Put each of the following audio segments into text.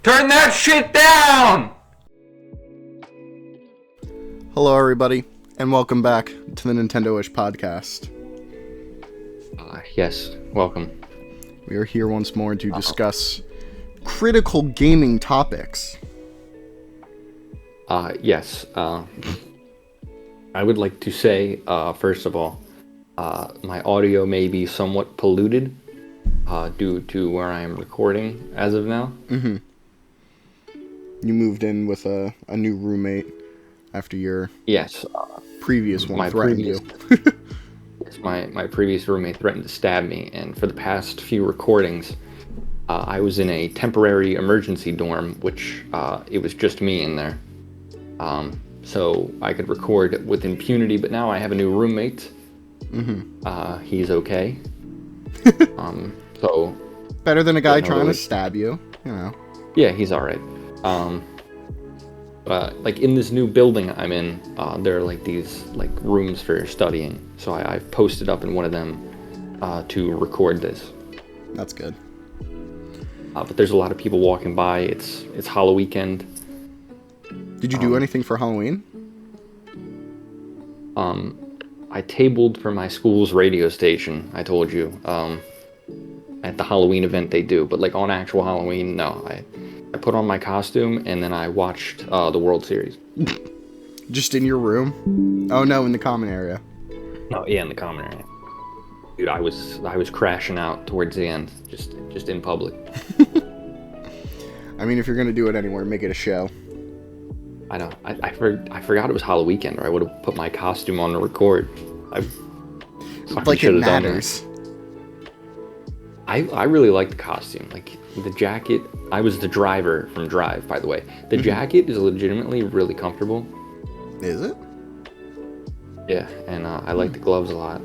Turn that shit down! Hello, everybody, and welcome back to the Nintendoish podcast. Yes, welcome. We are here once more to discuss critical gaming topics. Yes. I would like to say, first of all, my audio may be somewhat polluted due to where I am recording as of now. Mm-hmm. You moved in with a new roommate after your previous one threatened you. Yes, my previous roommate threatened to stab me, and for the past few recordings, I was in a temporary emergency dorm, which it was just me in there. So I could record with impunity, but now I have a new roommate. Mm-hmm. He's okay. So better than a guy trying to stab you, you know. Yeah, he's all right. Like in this new building I'm in, there are like these like rooms for studying. So I've posted up in one of them to record this. That's good. But there's a lot of people walking by. It's Halloween weekend. Did you do anything for Halloween? I tabled for my school's radio station. I told you at the Halloween event they do, but like on actual Halloween, no. I put on my costume and then I watched the World Series. Just in your room? Oh no, in the common area. No, yeah, in the common area. Dude, I was crashing out towards the end, just in public. I mean, if you're gonna do it anywhere, make it a show. I know. I forgot it was Halloween weekend, or I would have put my costume on to record. Like it matters. I really like the costume. Like the jacket. I was the driver from Drive, by the way. The jacket is legitimately really comfortable. Is it? Yeah, and I like the gloves a lot.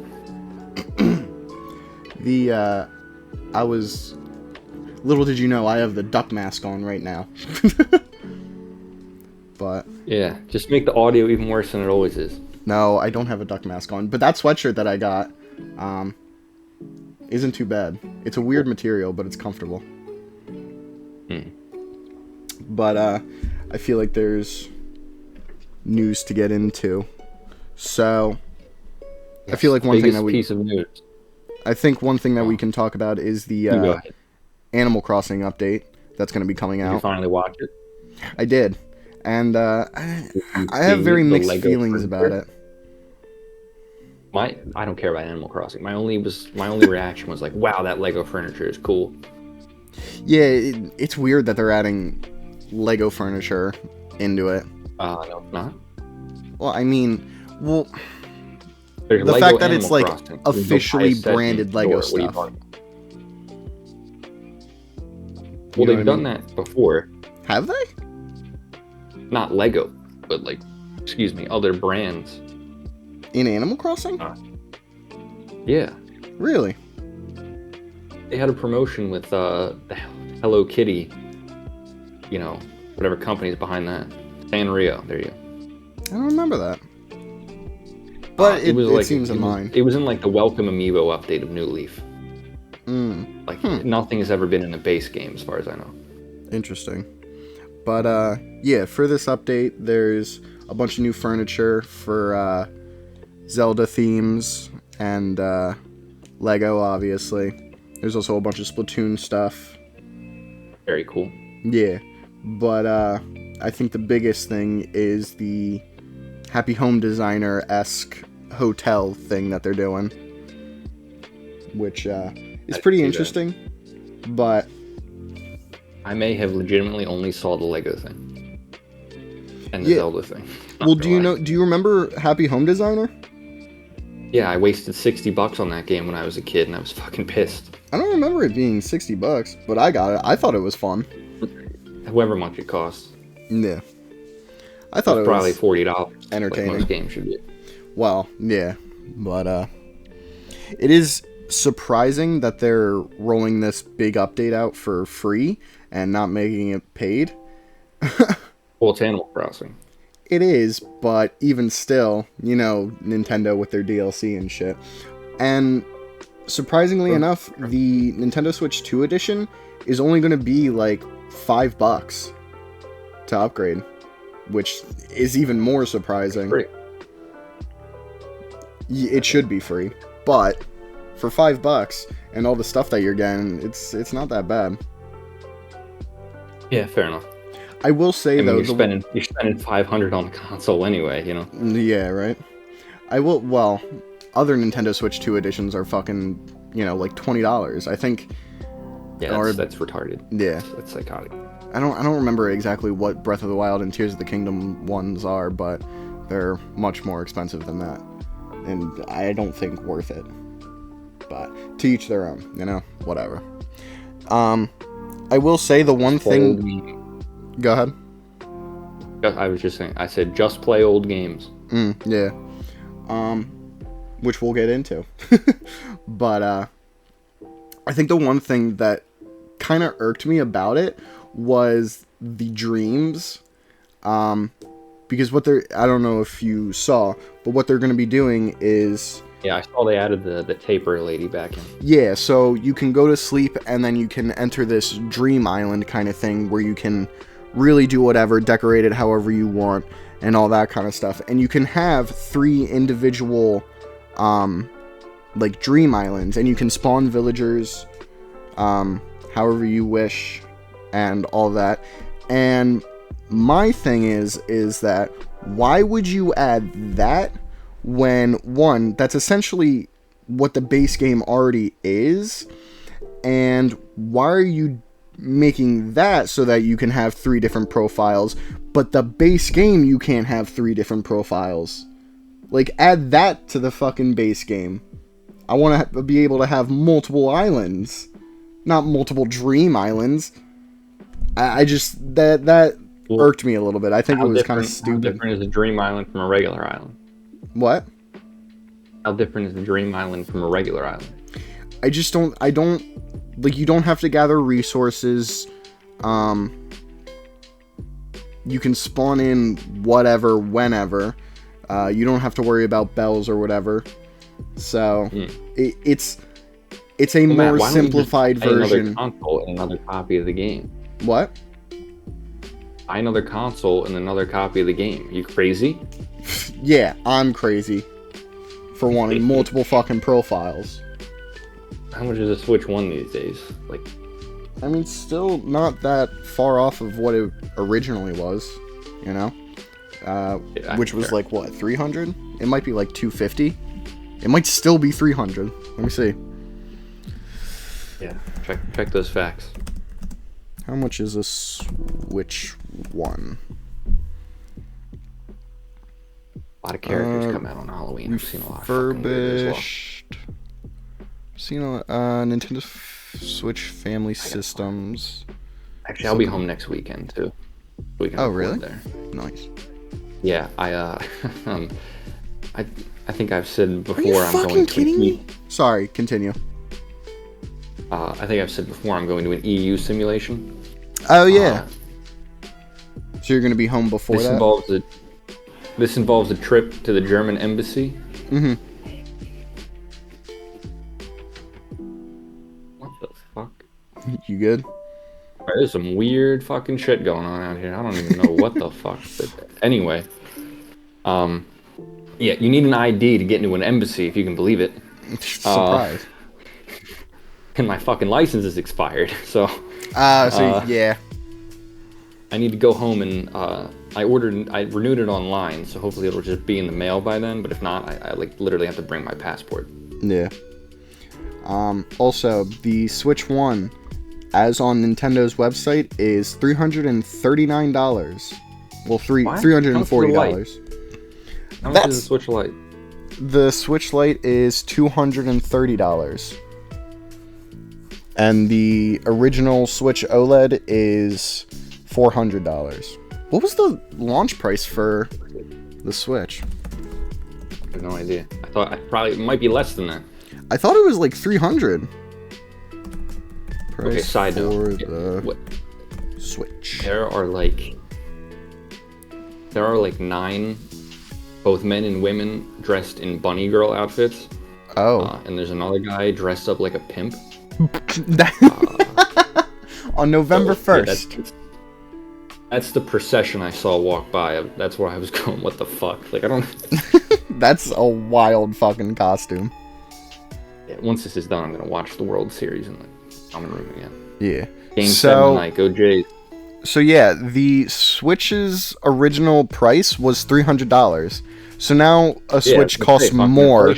Little did you know, I have the duck mask on right now. But yeah, just make the audio even worse than it always is. No, I don't have a duck mask on. But that sweatshirt that I got isn't too bad. It's a weird material, but it's comfortable. But I feel like there's news to get into. So I feel like one thing that piece of news. I think one thing that we can talk about is the Animal Crossing update that's going to be coming out. Did you finally watch it? I did. And I have very mixed feelings about it. I don't care about Animal Crossing. My only reaction was like, wow, that Lego furniture is cool. Yeah, it's weird that they're adding Lego furniture into it. No, it's not. Well, I mean, There's the Lego fact that Animal it's like Crossing. officially branded Lego stuff. Well, they've done that before. Have they? Not Lego, but other brands. In Animal Crossing? Yeah. Really? They had a promotion with the Hello Kitty, whatever company's behind that. Sanrio, there you go. I don't remember that. But it seems in mine. It was in like the Welcome Amiibo update of New Leaf. Nothing has ever been in the base game as far as I know. Interesting. But yeah, for this update, there's a bunch of new furniture for Zelda themes and Lego, obviously. There's also a bunch of Splatoon stuff. Very cool. Yeah, but I think the biggest thing is the Happy Home Designer-esque hotel thing that they're doing, which is pretty interesting, but I may have legitimately only saw the Lego thing and the Zelda thing. Well, do you remember Happy Home Designer? Yeah, I wasted $60 on that game when I was a kid, and I was fucking pissed. I don't remember it being $60, but I got it. I thought it was fun. However much it costs. Yeah. I thought it was probably $40. Entertaining. Like most games should be. Well, yeah, but it is surprising that they're rolling this big update out for free and not making it paid. Well, it's Animal Crossing. It is, but even still, Nintendo with their DLC and shit. And surprisingly enough, the Nintendo Switch 2 edition is only going to be like $5 to upgrade, which is even more surprising. Free. It should be free, but for $5 and all the stuff that you're getting, it's not that bad. Yeah, fair enough. I will say, though, you're spending $500 on the console anyway, you know. Yeah, right. Well, other Nintendo Switch 2 editions are fucking, like $20. I think. Yeah, that's retarded. Yeah, that's psychotic. I don't remember exactly what Breath of the Wild and Tears of the Kingdom ones are, but they're much more expensive than that, and I don't think worth it. But to each their own, whatever. I will say the one thing. Go ahead. I was just saying. I said just play old games. Yeah. Which we'll get into. But I think the one thing that kind of irked me about it was the dreams. Because I don't know if you saw, but what they're going to be doing is. Yeah, I saw they added the taper lady back in. Yeah, so you can go to sleep and then you can enter this dream island kind of thing where you can really do whatever, decorate it however you want, and all that kind of stuff. And you can have 3 individual, dream islands, and you can spawn villagers, however you wish, and all that. And my thing is that why would you add that when, one, that's essentially what the base game already is, and why are you making that so that you can have 3 different profiles, but the base game you can't have 3 different profiles? Like, add that to the fucking base game. I want to be able to have multiple islands, not multiple dream islands. I just, that irked me a little bit. I think it was kind of stupid. How different is a dream island from a regular island? What? How different is the dream island from a regular island? I don't, you don't have to gather resources. You can spawn in whatever, whenever. You don't have to worry about bells or whatever. So, it's a more simplified version. Another console and another copy of the game. What? Buy another console and another copy of the game. Are you crazy? Yeah, I'm crazy for wanting multiple fucking profiles. How much is a Switch 1 these days? I mean, still not that far off of what it originally was, which was fair. what, 300? It might be like 250. It might still be 300. Let me see. Yeah, check those facts. How much is a Switch 1? A lot of characters come out on Halloween. I've seen a lot of fucking weird as well. Seen a Nintendo Switch Family Systems. Actually, I'll be home next weekend too. Oh, really? There. Nice. Yeah, I think I've said before. Are you I'm fucking going kidding to me? Sorry, continue. I think I've said before I'm going to an EU simulation. Oh yeah. So you're gonna be home before that? This involves a trip to the German embassy. Mm-hmm. What the fuck? You good? Right, there's some weird fucking shit going on out here. I don't even know what the fuck. But anyway, yeah, you need an ID to get into an embassy, if you can believe it. Surprise. And my fucking license is expired, so. Yeah. I need to go home and I renewed it online, so hopefully it'll just be in the mail by then. But if not, I literally have to bring my passport. Yeah. Also, the Switch 1, as on Nintendo's website, is $339. Well, $340. How much is the Switch Lite? The Switch Lite is $230. And the original Switch OLED is $400. What was the launch price for the Switch? I have no idea. I thought it might be less than that. I thought it was like $300. Price okay, side note. for the Switch. There are 9 both men and women dressed in bunny girl outfits. Oh. And there's another guy dressed up like a pimp. on November 1st. That's the procession I saw walk by. That's where I was going. What the fuck? Like, I don't. That's a wild fucking costume. Yeah, once this is done, I'm gonna watch the World Series in the common room again. Yeah. Game 7 tonight. Go Jays. So yeah, the Switch's original price was $300. So now a Switch costs more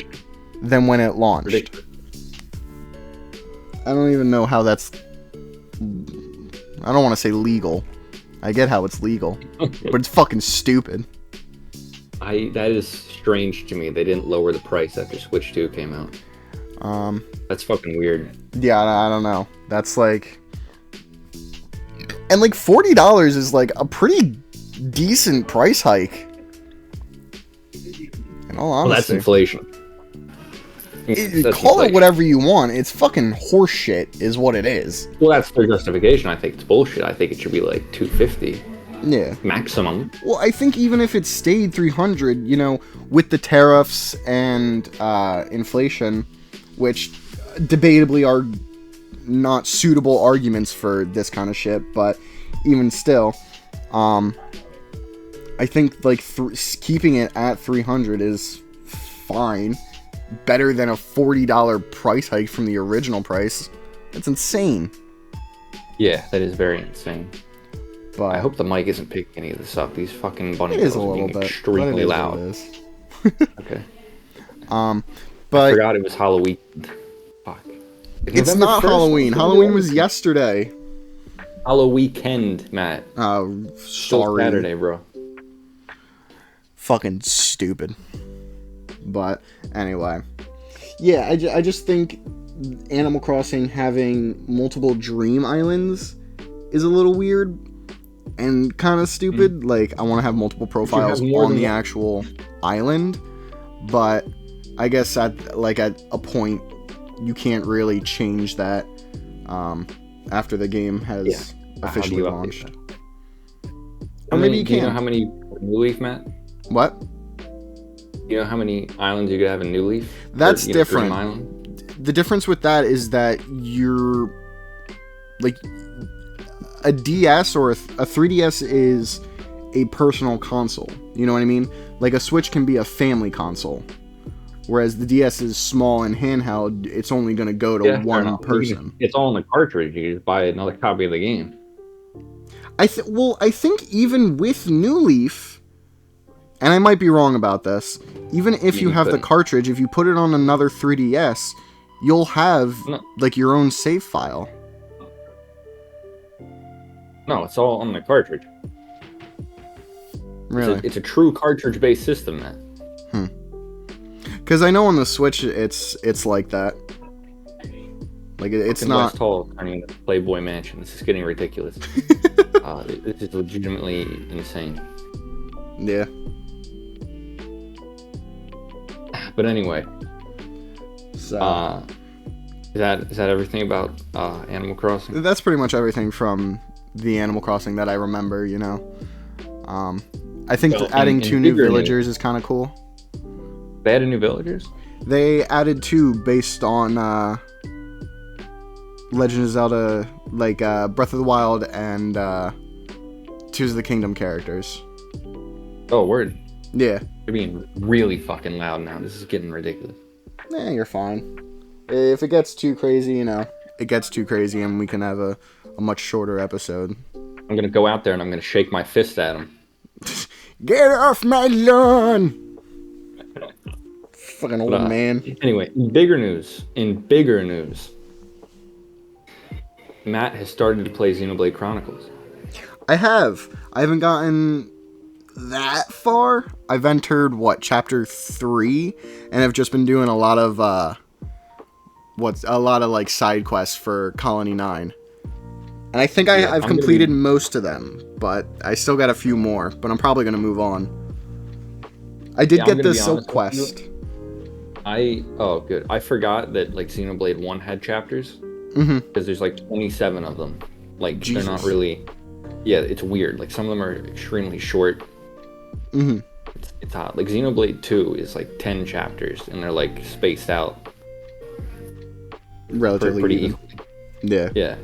than when it launched. Ridiculous. I don't even know how that's... I don't want to say legal. I get how it's legal, but it's fucking stupid. That is strange to me. They didn't lower the price after Switch 2 came out. That's fucking weird. Yeah, I don't know. That's like... And like $40 is like a pretty decent price hike. In all honesty. Well, that's inflation. Call it whatever you want. It's fucking horseshit, is what it is. Well, that's their justification. I think it's bullshit. I think it should be like $250. Yeah. Maximum. Well, I think even if it stayed $300, you know, with the tariffs and inflation, which debatably are not suitable arguments for this kind of shit, but even still, I think like keeping it at $300 is fine. Better than a $40 price hike from the original price. That's insane. Yeah, that is very insane. But I hope the mic isn't picking any of this up. These fucking bunny it is a are little being bit extremely loud. Okay. But I forgot it was Halloween. Fuck. It's not Halloween. Halloween was yesterday. Halloween, Matt. Oh, Still sorry. Saturday, bro. Fucking stupid. But anyway, yeah, I just think Animal Crossing having multiple dream islands is a little weird and kind of stupid. Like, I want to have multiple profiles on the actual island, but I guess at a point you can't really change that after the game has officially launched. Or maybe you can. Do you know how many New Leaf, Matt? What? You know how many islands you could have in New Leaf? That's different. The difference with that is that you're like a DS or a 3DS is a personal console. You know what I mean? Like a Switch can be a family console, whereas the DS is small and handheld. It's only going to go to one person. It's all in the cartridge. You just buy another copy of the game. I think even with New Leaf. And I might be wrong about this. Even if you have the cartridge, if you put it on another 3DS, you'll have like your own save file. No, it's all on the cartridge. Really? It's a true cartridge-based system, man. Because I know on the Switch, it's like that. Like it's not. West Hall turning into Playboy Mansion. This is getting ridiculous. This is legitimately insane. Yeah. But anyway, so is that everything about Animal Crossing? That's pretty much everything from the Animal Crossing that I remember. You know, I think adding two new villagers is kind of cool. They added new villagers? They added 2 based on Legend of Zelda, like Breath of the Wild and Tears of the Kingdom characters. Oh, word. Yeah. You're being really fucking loud now. This is getting ridiculous. You're fine. If it gets too crazy, you know, it gets too crazy and we can have a much shorter episode. I'm going to go out there and I'm going to shake my fist at him. Get off my lawn! Fucking old man. Anyway, in bigger news, Matt has started to play Xenoblade Chronicles. I haven't gotten that far. I've entered chapter 3, and I've just been doing a lot of like side quests for Colony 9. And I think I've completed most of them, but I still got a few more, but I'm probably gonna move on. I did get the Silk quest. Good. I forgot that like Xenoblade 1 had chapters. Because there's like 27 of them. Like Jesus. They're not really. Yeah, it's weird. Like some of them are extremely short. It's odd. Like Xenoblade 2 is like 10 chapters, and they're like spaced out relatively pretty even. equally. Yeah. Yeah.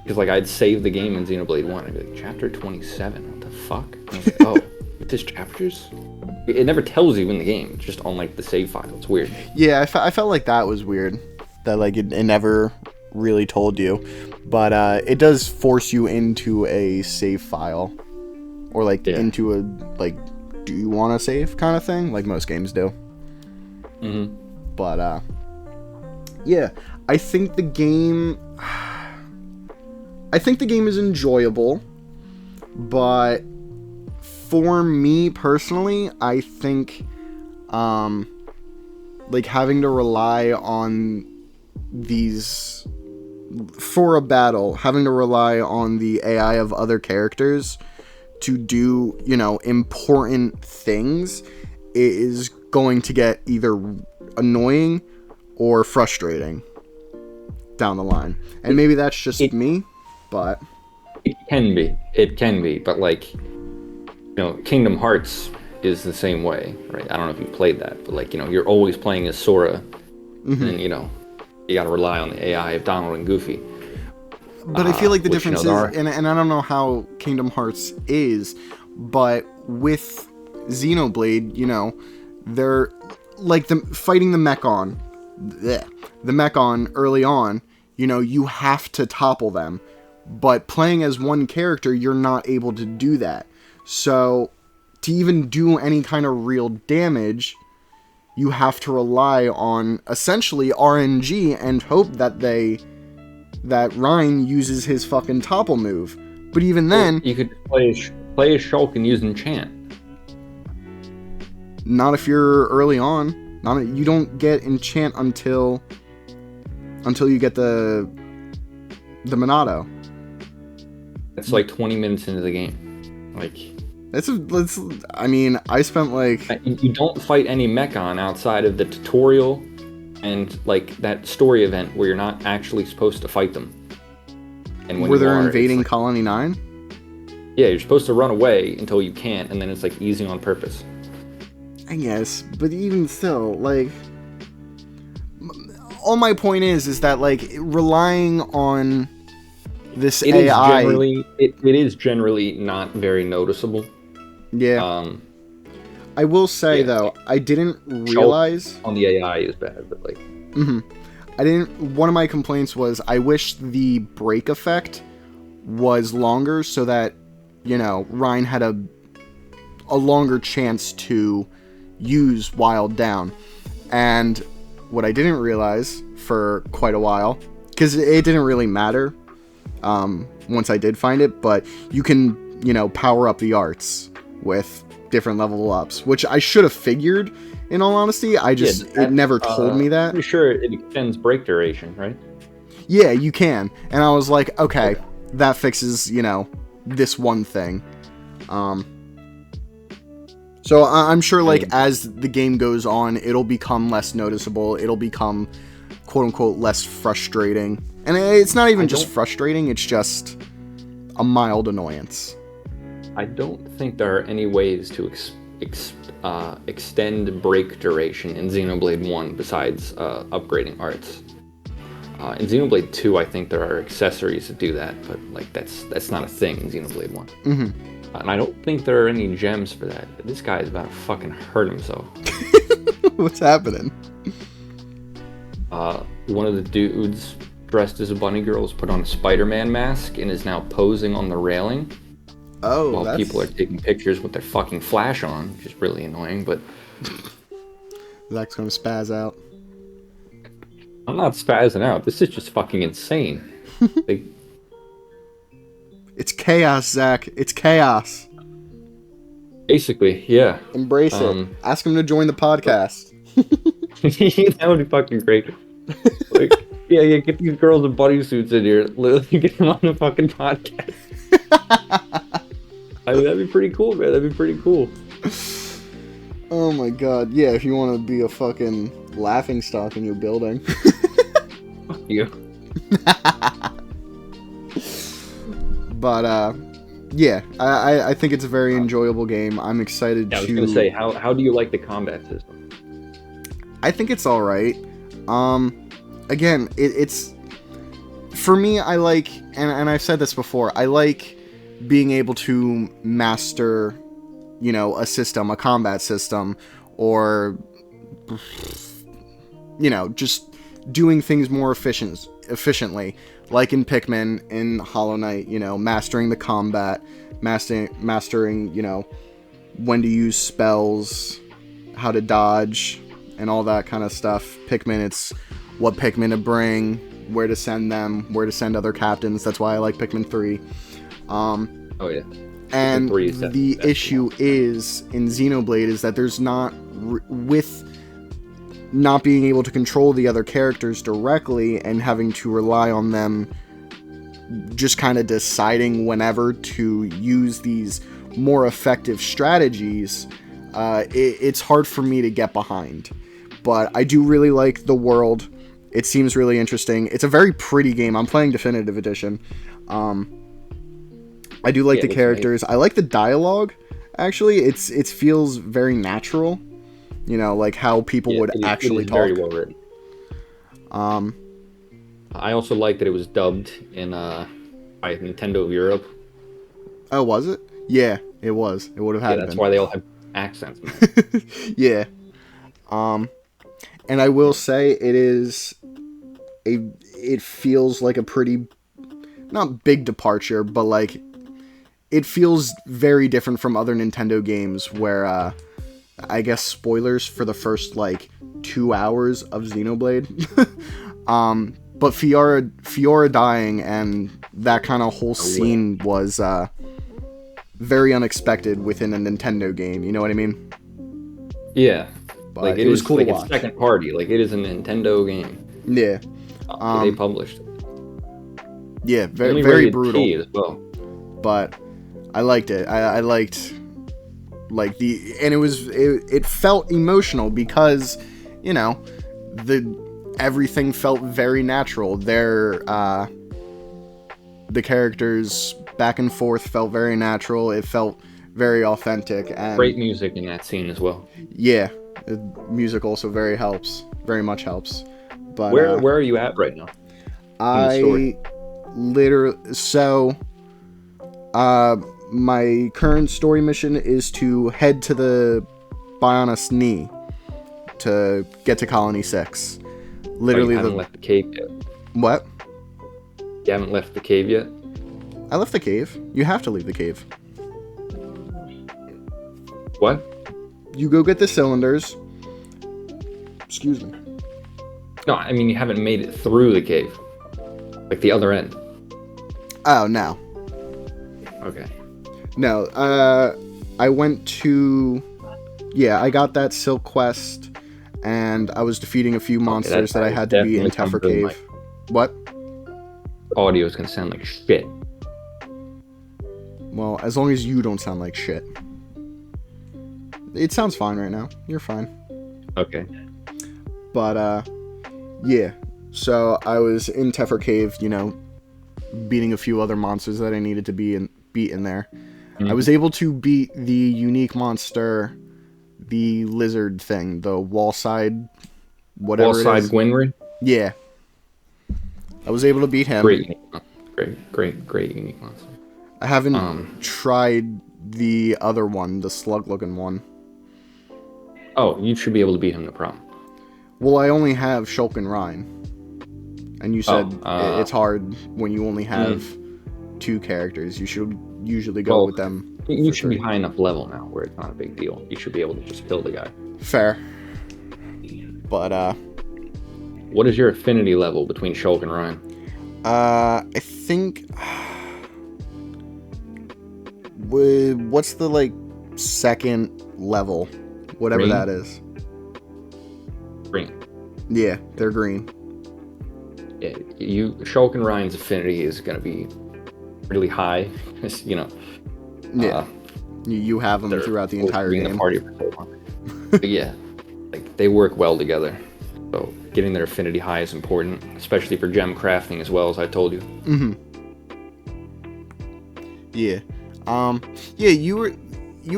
because like I'd save the game in Xenoblade 1. I'd be like, chapter 27. What the fuck? And I was like, oh, this chapters? It never tells you in the game. It's just on like the save file. It's weird. Yeah, I felt like that was weird. That like it never really told you, but it does force you into a save file, or like into a like, do you want to save kind of thing, like most games do. Mm-hmm. But yeah, I think the game is enjoyable, but for me personally, I think like having to rely on these for a battle, having to rely on the AI of other characters to do, you know, important things is going to get either annoying or frustrating down the line. And maybe that's just me, but it can be, but like, you know, Kingdom Hearts is the same way, right? I don't know if you played that, but like, you know, you're always playing as Sora, and you know, you got to rely on the AI of Donald and Goofy. But I feel like the difference is, and I don't know how Kingdom Hearts is, but with Xenoblade, you know, they're like fighting the Mechon early on, you know, you have to topple them. But playing as one character, you're not able to do that. So to even do any kind of real damage, you have to rely on essentially RNG and hope that Ryan uses his fucking topple move. But even then, you could play as Shulk and use enchant. Not if you're early on. You don't get enchant until you get the Monado. It's like 20 minutes into the game. Like, I mean, I spent like... You don't fight any Mechon outside of the tutorial and like that story event where you're not actually supposed to fight them. And when they're invading Colony 9? Yeah, you're supposed to run away until you can't, and then it's like easy on purpose. I guess, but even still, like... All my point is that like relying on this AI... It is generally not very noticeable. Yeah. I will say though, I didn't realize on the AI is bad, but like. One of my complaints was I wish the break effect was longer so that, you know, Ryan had a longer chance to use Wild Down. And what I didn't realize for quite a while, because it didn't really matter once I did find it, but you can, you know, power up the arts with different level ups, which I should have figured, in all honesty. It never told me that. Pretty sure it extends break duration, right? Yeah, you can. And I was like, okay, that fixes, you know, this one thing. So I'm sure, like, as the game goes on, it'll become less noticeable. It'll become, quote-unquote, less frustrating. And it's not even just frustrating, it's just a mild annoyance. I don't think there are any ways to extend break duration in Xenoblade 1 besides upgrading arts. In Xenoblade 2, I think there are accessories that do that, but like that's not a thing in Xenoblade 1. And I don't think there are any gems for that. This guy is about to fucking hurt himself. What's happening? One of the dudes dressed as a bunny girl has put on a Spider-Man mask and is now posing on the railing. Oh, while people are taking pictures with their fucking flash on, which is really annoying, but... Zach's gonna spaz out. I'm not spazzing out. This is just fucking insane. Like... It's chaos, Zach. It's chaos. Basically, yeah. Embrace it. Ask him to join the podcast. That would be fucking great. Like, yeah, get these girls in bodysuits in here. Literally get them on the fucking podcast. I mean, that'd be pretty cool, man. That'd be pretty cool. Oh my god. Yeah, if you want to be a fucking laughingstock in your building. Fuck you. But, yeah, I think it's a very enjoyable game. I'm excited to... I was going to say, how do you like the combat system? I think it's alright. Again, it's... for me, I like, and I've said this before, I like being able to master, you know, a system, a combat system, or, you know, just doing things more efficiently, like in Pikmin, in Hollow Knight, you know, mastering the combat, mastering, you know, when to use spells, how to dodge, and all that kind of stuff. Pikmin, it's what Pikmin to bring, where to send them, where to send other captains. That's why I like Pikmin 3. Oh yeah. And Pikmin 3 the issue is in Xenoblade is that there's not, with not being able to control the other characters directly and having to rely on them just kind of deciding whenever to use these more effective strategies, it's hard for me to get behind. But I do really like the world. It seems really interesting. It's a very pretty game. I'm playing Definitive Edition. I do like the characters. I like the dialogue, actually. It feels very natural. You know, like how people would actually talk. Very well written. I also like that it was dubbed in by Nintendo of Europe. Oh, was it? Yeah, it was. It would have had to that's been. why they all have accents. Yeah. And I will say it feels like a pretty, not big departure, but like it feels very different from other Nintendo games where I guess spoilers for the first like 2 hours of Xenoblade. But Fiora dying and that kind of whole scene was very unexpected within a Nintendo game. You know what I mean? Yeah. But like it was cool like to watch. It's second party. Like it is a Nintendo game. Yeah. They published it. Yeah, very brutal. T as well. But I liked it. I liked like and it felt emotional because, you know, everything felt very natural. The characters back and forth felt very natural. It felt very authentic. And great music in that scene as well. Yeah, music also very much helps. But where are you at right now? I literally my current story mission is to head to the Bionis Knee to get to Colony 6. Literally, you haven't left the cave yet. What? You haven't left the cave yet? I left the cave. You have to leave the cave. What? You go get the cylinders. Excuse me. No, I mean you haven't made it through the cave. Like the other end. Oh, no. Okay. No, I went to... Yeah, I got that Silk Quest, and I was defeating a few monsters that I had to beat in Teffer Cave. What? Audio is gonna sound like shit. Well, as long as you don't sound like shit. It sounds fine right now. You're fine. Okay. But, yeah. So, I was in Teffer Cave, you know, beating a few other monsters that I needed to beat in there. I was able to beat the unique monster, the lizard thing, the wall-side, whatever it is. Wall-side Gwynry? Yeah. I was able to beat him. Great unique monster. I haven't tried the other one, the slug-looking one. Oh, you should be able to beat him, no problem. Well, I only have Shulk and Rhine. And you said it's hard when you only have 2 characters. You should usually go with them. You should be high enough level now where it's not a big deal. You should be able to just kill the guy. Fair. But, what is your affinity level between Shulk and Rhine? I think... What's the, like, second level? Whatever green? That is. Green. Yeah, they're green. Yeah, Shulk and Rhine's affinity is going to be really high. You know. Yeah. You have them throughout the entire game. The party for so long. But yeah, like they work well together. So getting their affinity high is important, especially for gem crafting as well, as I told you. Mm-hmm. Yeah. Yeah, you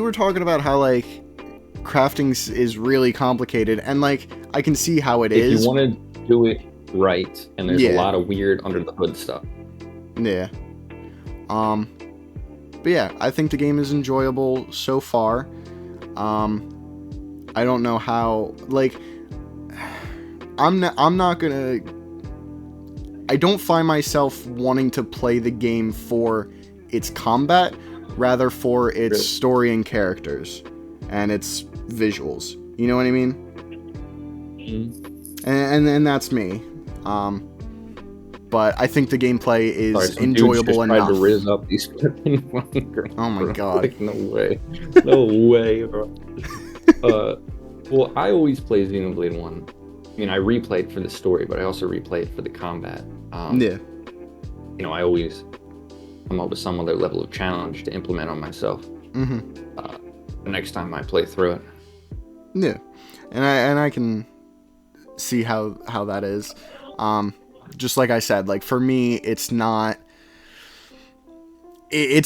were talking about how like crafting is really complicated, and like I can see how it is. If you want to do it right, and there's a Yeah. lot of weird under the hood stuff. Yeah. But yeah, I think the game is enjoyable so far. I don't know how, like, I'm not gonna, I don't find myself wanting to play the game for its combat, rather for its Really? story and characters, and its visuals. You know what I mean? Mm-hmm. And that's me. But I think the gameplay Sorry, is some dudes enjoyable just tried to enough. riz up these fucking Minecraft, Oh my bro. god. Like, no way. No way, bro. Well, I always play Xenoblade 1. I mean, I replayed for the story, but I also replayed for the combat. Yeah. You know, I always come up with some other level of challenge to implement on myself. The next time I play through it. Yeah. And I can see how that is. Just like I said, like for me, it's not the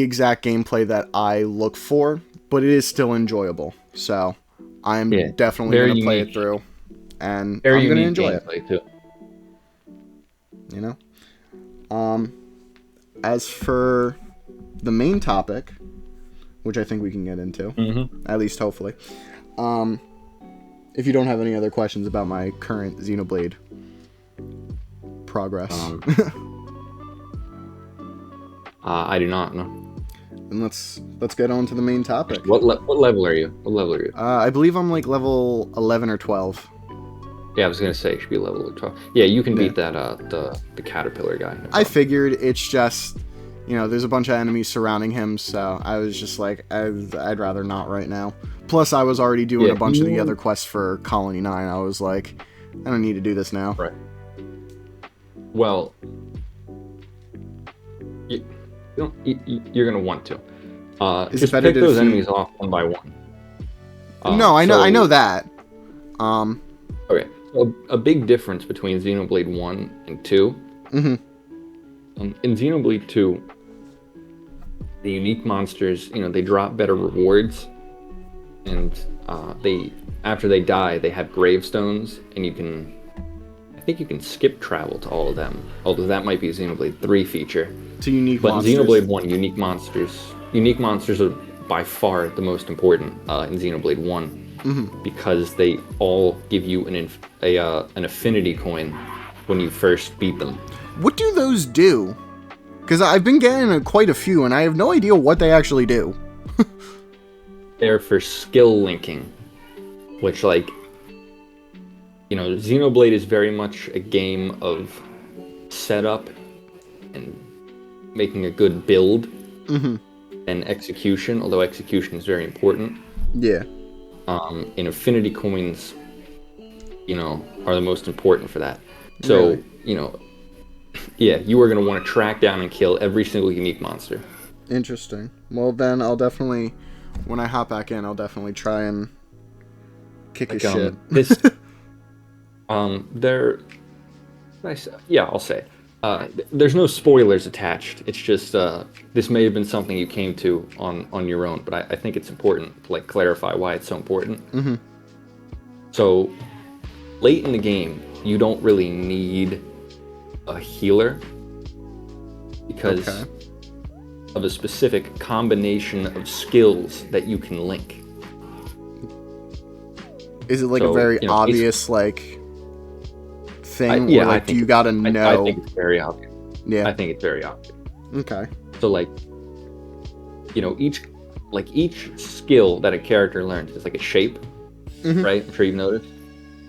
exact gameplay that I look for, but it is still enjoyable. So I'm definitely Very gonna play it unique. through, and Very I'm gonna unique enjoy it. gameplay too. You know. As for the main topic, which I think we can get into, at least hopefully. If you don't have any other questions about my current Xenoblade progress. I do not know. And let's get on to the main topic. What level are you? What level are you? I believe I'm like level 11 or 12. Yeah, I was gonna say it should be level 12. Yeah, you can beat that the caterpillar guy. No I figured it's just, there's a bunch of enemies surrounding him, so I was just like, I'd rather not right now. Plus, I was already doing a bunch of the other quests for Colony 9. I was like, I don't need to do this now. Right. Well, you're gonna want to. Just pick those enemies off one by one. No, I know that. Okay. So a big difference between Xenoblade 1 and 2. In Xenoblade 2, the unique monsters, they drop better rewards, and after they die, they have gravestones, and I think you can skip travel to all of them. Although that might be a Xenoblade 3 feature. To unique but monsters. in Xenoblade 1, unique monsters are by far the most important in Xenoblade 1. Because they all give you an affinity coin when you first beat them. What do those do? Because I've been getting quite a few, and I have no idea what they actually do. They're for skill linking, which, Xenoblade is very much a game of setup and making a good build and execution, although execution is very important. Yeah. And affinity coins, are the most important for that. So, really? You are going to want to track down and kill every single unique monster. Interesting. Well, then I'll definitely, when I hop back in, I'll definitely try and kick his shit. I'll say. There's no spoilers attached. It's just this may have been something you came to on your own, but I think it's important to clarify why it's so important. So late in the game, you don't really need a healer because of a specific combination of skills that you can link. Is it a very obvious thing? Yeah, do you gotta know? I think it's very obvious. Yeah, I think it's very obvious. Okay. So each skill that a character learns is like a shape, right? I'm sure you've noticed.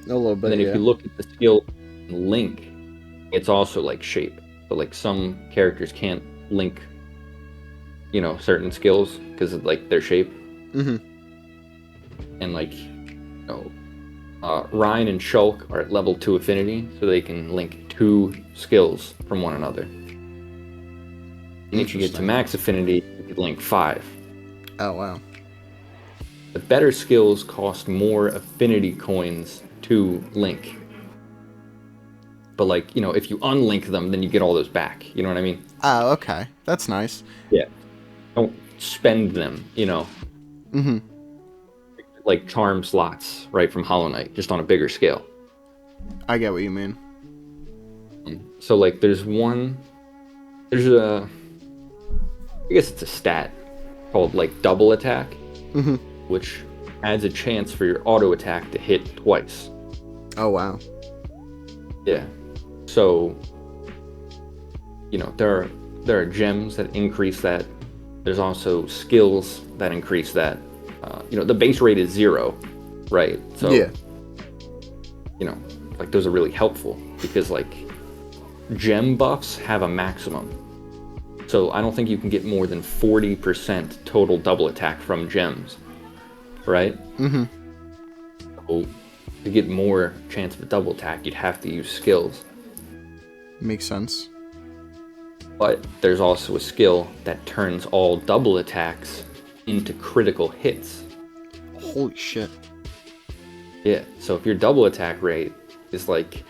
A little bit. And then if you look at the skill link, it's also like shape. So some characters can't link, certain skills because of their shape. And Ryan and Shulk are at level 2 affinity, so they can link 2 skills from one another. And if you get to max affinity, you could link 5. Oh, wow. The better skills cost more affinity coins to link. But if you unlink them, then you get all those back. You know what I mean? Oh, okay. That's nice. Yeah. Don't spend them, Like charm slots, right, from Hollow Knight, just on a bigger scale. I get what you mean. So like there's a, I guess it's a stat called like double attack, Mm-hmm. which adds a chance for your auto attack to hit twice. Oh, wow. Yeah. So, there are gems that increase that. There's also skills that increase that. The base rate is 0, right? So, Yeah. like those are really helpful because like gem buffs have a maximum. So I don't think you can get more than 40% total double attack from gems, right? Mm-hmm. So to get more chance of a double attack, you'd have to use skills. Makes sense. But there's also a skill that turns all double attacks into critical hits. Holy shit. Yeah, so if your double attack rate is like,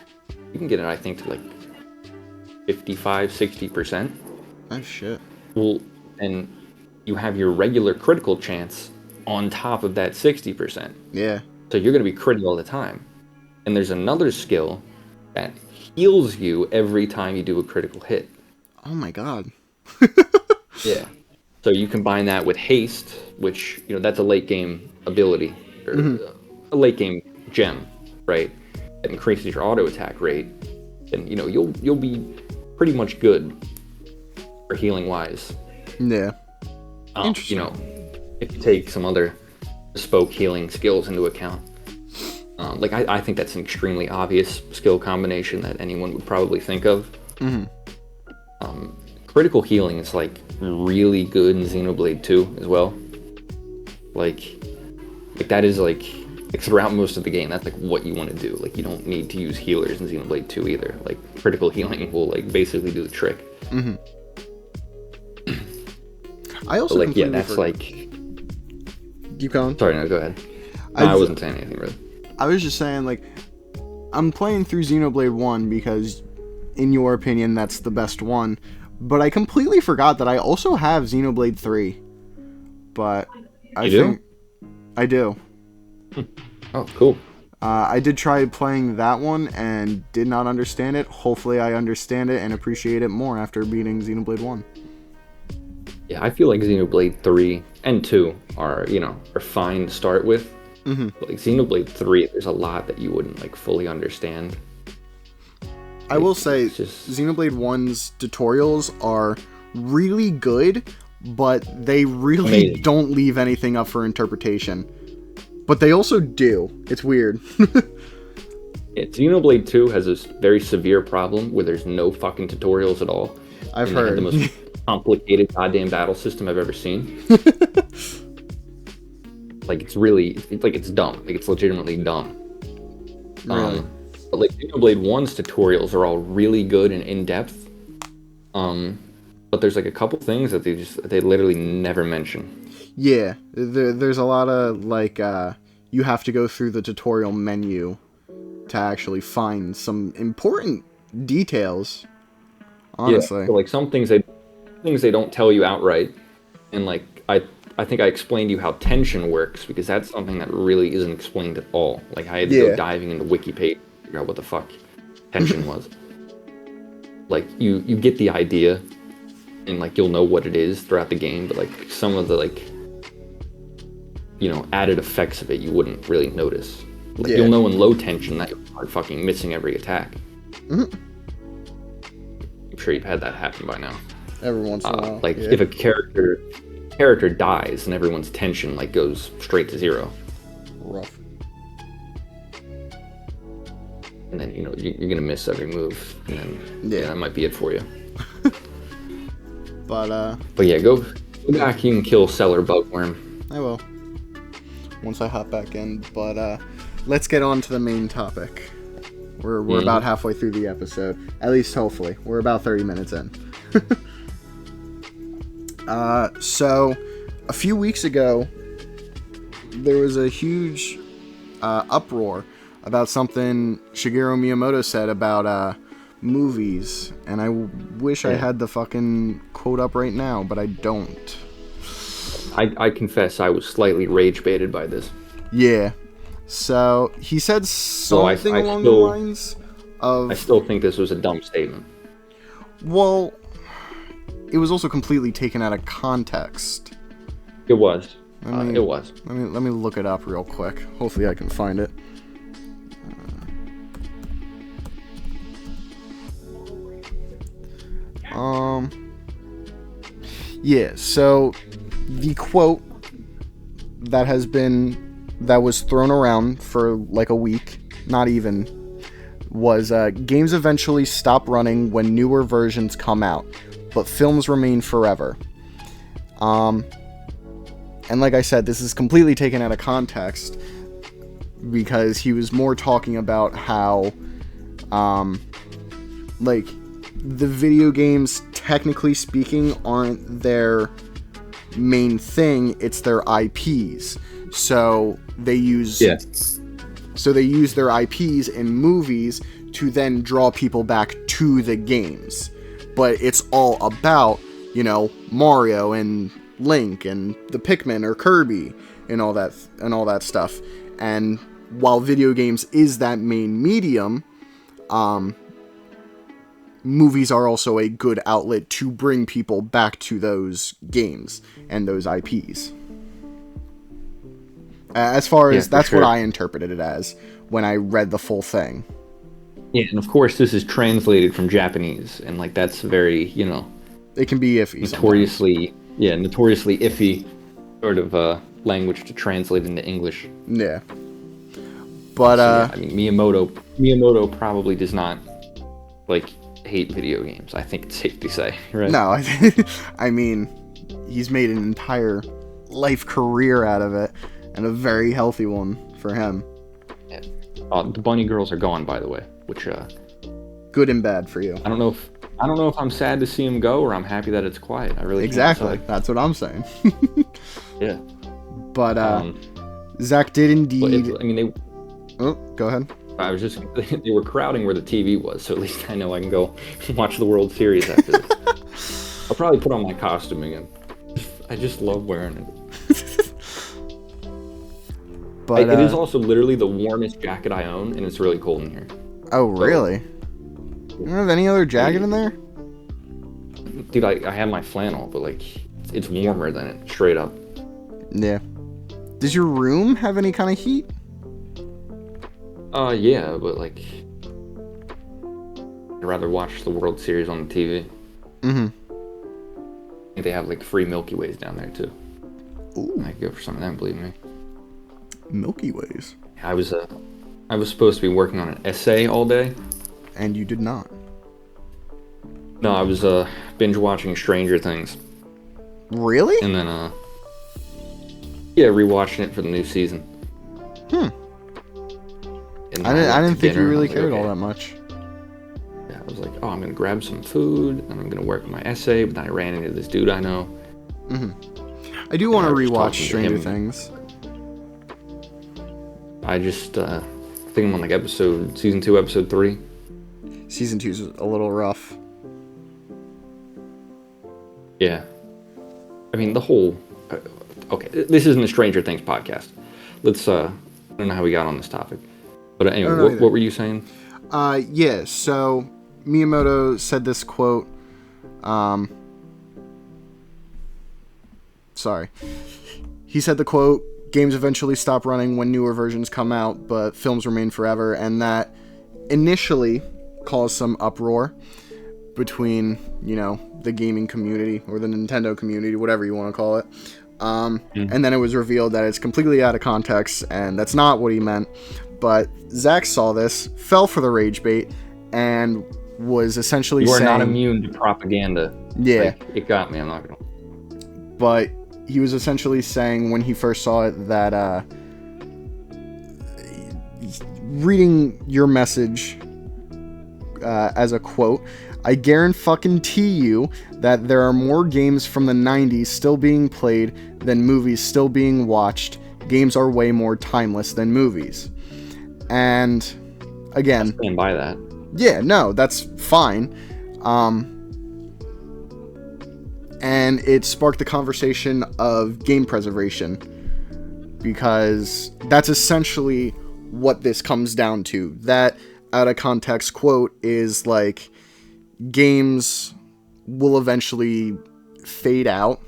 you can get it, I think, to like 55-60%. Oh, shit. Well, and you have your regular critical chance on top of that 60%. Yeah. So you're going to be critical all the time. And there's another skill that heals you every time you do a critical hit. Oh, my God. Yeah. So you combine that with haste, which, that's a late game ability, or a late game gem, right? That increases your auto attack rate. And, you'll be pretty much good for healing wise. Yeah. Interesting. If you take some other bespoke healing skills into account. I think that's an extremely obvious skill combination that anyone would probably think of. Mm-hmm. Critical healing is like really good in Xenoblade 2 as well. Like that is like throughout most of the game, that's like what you want to do. Like you don't need to use healers in Xenoblade 2 either. Like critical healing will like basically do the trick. Mm-hmm. I also but, like that's like. Keep going. Sorry, no, go ahead. No, I wasn't saying anything really. I was just saying, like, I'm playing through Xenoblade 1 because, in your opinion, that's the best one. But I completely forgot that I also have Xenoblade 3. But I think I do. Oh, cool. I did try playing that one and did not understand it. Hopefully I understand it and appreciate it more after beating Xenoblade 1. Yeah, I feel like Xenoblade 3 and 2 are fine to start with. Mm-hmm. But like Xenoblade 3, there's a lot that you wouldn't like fully understand. I will say, Xenoblade 1's tutorials are really good, but they really don't leave anything up for interpretation. But they also do. It's weird. Xenoblade 2 has this very severe problem where there's no fucking tutorials at all. I've heard. They have the most complicated goddamn battle system I've ever seen. Like it's dumb. Like it's legitimately dumb. Really? But like Xenoblade 1's tutorials are all really good and in-depth. But there's like a couple things that they literally never mention. Yeah, there's a lot of like you have to go through the tutorial menu to actually find some important details. Honestly, yeah, so like some things they don't tell you outright, and like I think I explained to you how tension works because that's something that really isn't explained at all. Like I had to go diving into Wikipage to figure out what the fuck tension was. Like you get the idea, and like you'll know what it is throughout the game, but like some of the like added effects of it you wouldn't really notice. Like you'll know in low tension that you'll start fucking missing every attack. Mm-hmm. I'm sure you've had that happen by now. Every once in a while. Like if a character dies and everyone's tension like goes straight to 0. Rough. And then you're gonna miss every move, and then that might be it for you. But yeah, go back. You can kill Cellar Bugworm. I will. Once I hop back in, but let's get on to the main topic. We're about halfway through the episode, at least hopefully. We're about 30 minutes in. So a few weeks ago, there was a huge uproar about something Shigeru Miyamoto said about movies, and I wish I had the fucking quote up right now, but I don't. I confess I was slightly rage baited by this. Yeah. So he said So something along the lines of... I still think this was a dumb statement. Well, it was also completely taken out of context. It was. Let me look it up real quick. Hopefully I can find it. Yeah, so the quote that was thrown around for like a week, not even, was games eventually stop running when newer versions come out, but films remain forever. And like I said, this is completely taken out of context because he was more talking about how like the video games, technically speaking, aren't their main thing, it's their IPs. So they use their IPs in movies to then draw people back to the games. But it's all about, Mario and Link and the Pikmin or Kirby and all that stuff. And while video games is that main medium, movies are also a good outlet to bring people back to those games and those IPs. As far as that's what I interpreted it as when I read the full thing. Yeah, and of course this is translated from Japanese, and like that's very, it can be iffy. Notoriously iffy sort of language to translate into English. Yeah. But I mean, Miyamoto probably does not hate video games. I think it's safe to say, right? No, I mean, he's made an entire life career out of it, and a very healthy one for him. Yeah. The bunny girls are gone, by the way, which good and bad for you. I don't know if I'm sad to see him go or I'm happy that it's quiet. I really exactly. That's what I'm saying. Yeah. But Zach did indeed. They. Oh, go ahead. They were crowding where the TV was, so at least I know I can go watch the World Series after this. I'll probably put on my costume again. I just love wearing it. But it is also literally the warmest jacket I own, and it's really cold in here. Oh, really? You don't have any other jacket in there? Dude, I have my flannel, but it's warmer than it, straight up. Yeah. Does your room have any kind of heat? Yeah, but I'd rather watch the World Series on the TV. Mm-hmm. I think they have free Milky Ways down there too. Ooh. I'd go for some of them, believe me. Milky Ways. I was supposed to be working on an essay all day. And you did not. No, I was binge watching Stranger Things. Really? And then rewatching it for the new season. And I didn't think you really cared all that much. Yeah, I was like, I'm gonna grab some food and I'm gonna work on my essay, but then I ran into this dude I know. Mm-hmm. I do want to rewatch Stranger Things. I just think I'm on season 2, episode 3. Season 2 is a little rough. Yeah. I mean, the whole... okay, this isn't a Stranger Things podcast. Let's... I don't know how we got on this topic. But anyway, what were you saying? Yeah, so Miyamoto said this quote... sorry. He said the quote, games eventually stop running when newer versions come out, but films remain forever, and that initially caused some uproar between, the gaming community or the Nintendo community, whatever you want to call it. And then it was revealed that it's completely out of context, and that's not what he meant. But Zach saw this, fell for the rage bait, and was essentially saying... You are not immune to propaganda. Yeah. It got me, I'm not going to... But he was essentially saying when he first saw it that... reading your message as a quote... I guarantee you that there are more games from the 90s still being played than movies still being watched. Games are way more timeless than movies. And again, I stand by that. Yeah, no, that's fine. And it sparked the conversation of game preservation. because that's essentially what this comes down to. That out of context quote is like, games will eventually fade out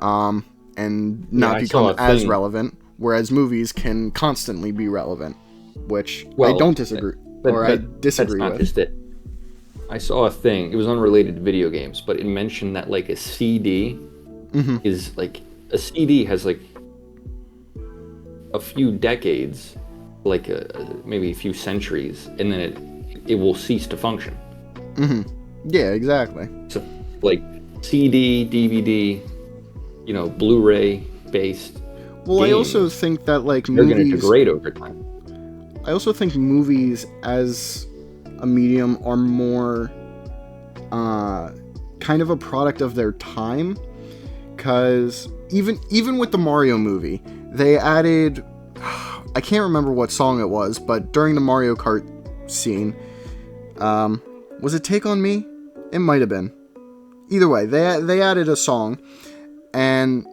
and not become as relevant, whereas movies can constantly be relevant, which I don't disagree, I disagree with. That's not just it. I saw a thing, it was unrelated to video games, but it mentioned that like a CD is like, a CD has like a few decades, like maybe a few centuries, and then it will cease to function. Yeah, exactly. So like CD, DVD, Blu-ray based. Well, games, I also think that like they're going to degrade over time. I also think movies as a medium are more kind of a product of their time, because even with the Mario movie, they added, I can't remember what song it was, but during the Mario Kart scene, was it Take On Me? It might have been. Either way, they added a song, and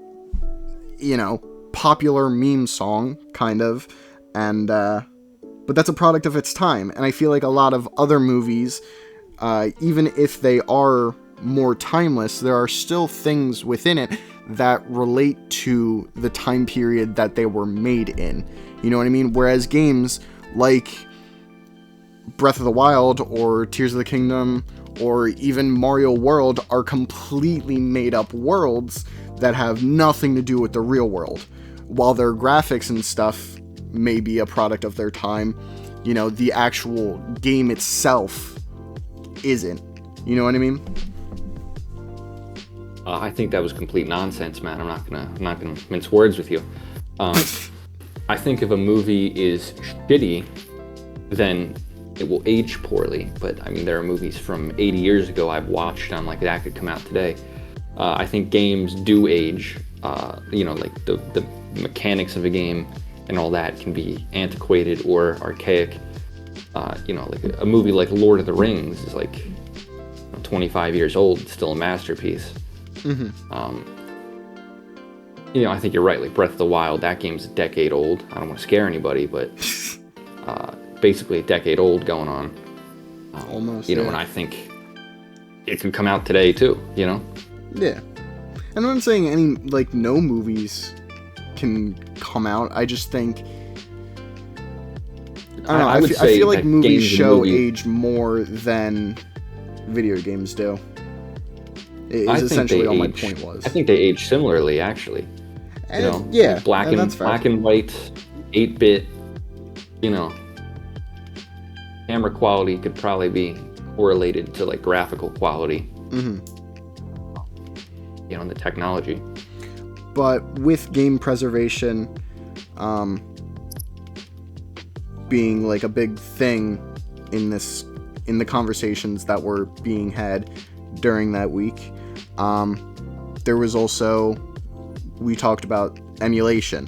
popular meme song kind of, and but that's a product of its time. And I feel like a lot of other movies, even if they are more timeless, there are still things within it that relate to the time period that they were made in. You know what I mean? Whereas games like Breath of the Wild or Tears of the Kingdom or even Mario World are completely made up worlds that have nothing to do with the real world. While their graphics and stuff may be a product of their time, the actual game itself isn't. You know what I mean? I think that was complete nonsense, man. I'm not gonna mince words with you. I think if a movie is shitty, then it will age poorly. But I mean, there are movies from 80 years ago I've watched, and I'm like, that could come out today. I think games do age. Like the mechanics of a game and all that can be antiquated or archaic. Like a movie like Lord of the Rings is like 25 years old, it's still a masterpiece. I think you're right. Like Breath of the Wild, that game's a decade old. I don't want to scare anybody, but basically a decade old going on. Almost. And I think it could come out today too. Yeah. And I'm not saying no movies can come out. I just think, I don't know. I feel like movies show age more than video games do. Is essentially all my point was. I think they age similarly, actually. Yeah, black and white, 8-bit. Camera quality could probably be correlated to like graphical quality. The technology. But with game preservation, being like a big thing in the conversations that were being had during that week, there was also, we talked about emulation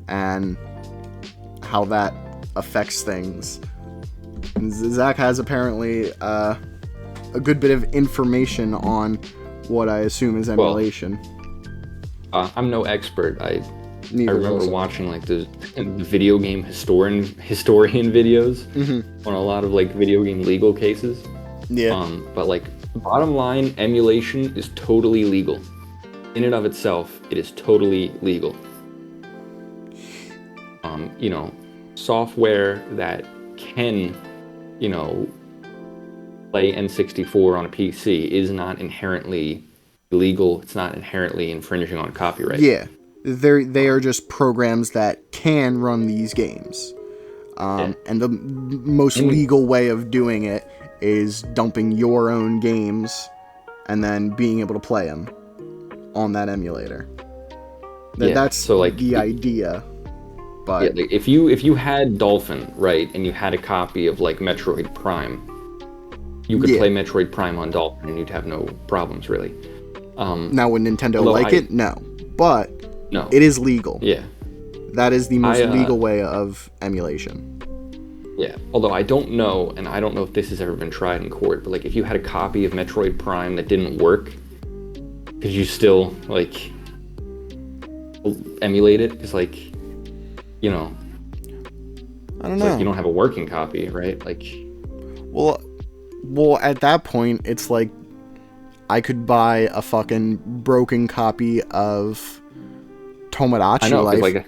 and how that affects things. And Zach has apparently a good bit of information on what I assume is emulation. Well, I'm no expert. I remember watching like the video game historian videos on a lot of like video game legal cases. Yeah. But like bottom line, emulation is totally legal. In and of itself, it is totally legal. Software that can, play N64 on a PC is not inherently illegal. It's not inherently infringing on copyright. Yeah. They are just programs that can run these games. And the most legal way of doing it is dumping your own games and then being able to play them on that emulator. That's the idea. But like if you had Dolphin, right, and you had a copy of like Metroid Prime, you could play Metroid Prime on Dolphin and you'd have no problems really. Now would Nintendo like it? No. But no, it is legal. Yeah. That is the most legal way of emulation. Yeah, although I don't know, and I don't know if this has ever been tried in court, but like if you had a copy of Metroid Prime that didn't work, could you still like emulate it? Because like you know, I don't it's know. like you don't have a working copy, right? Like, well, at that point, it's like I could buy a fucking broken copy of I Tomodachi know, because Life like,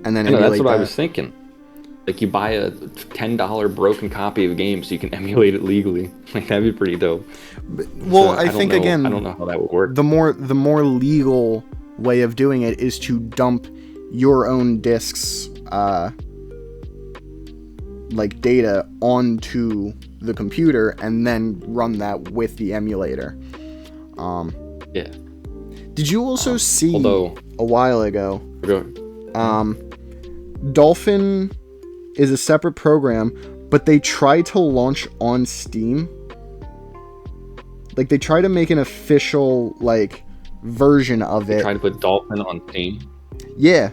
and then I know that's emulate what I that. was thinking. Like, you buy a $10 broken copy of a game so you can emulate it legally. Like, that'd be pretty dope. Well, So I think again, I don't know how that would work. the more legal way of doing it is to dump your own discs, like data onto the computer and then run that with the emulator. Yeah. Did you also see although a while ago? go- Dolphin is a separate program, but they try to launch on Steam. Like they try to make an official like version of it. try to put Dolphin on Steam. Yeah,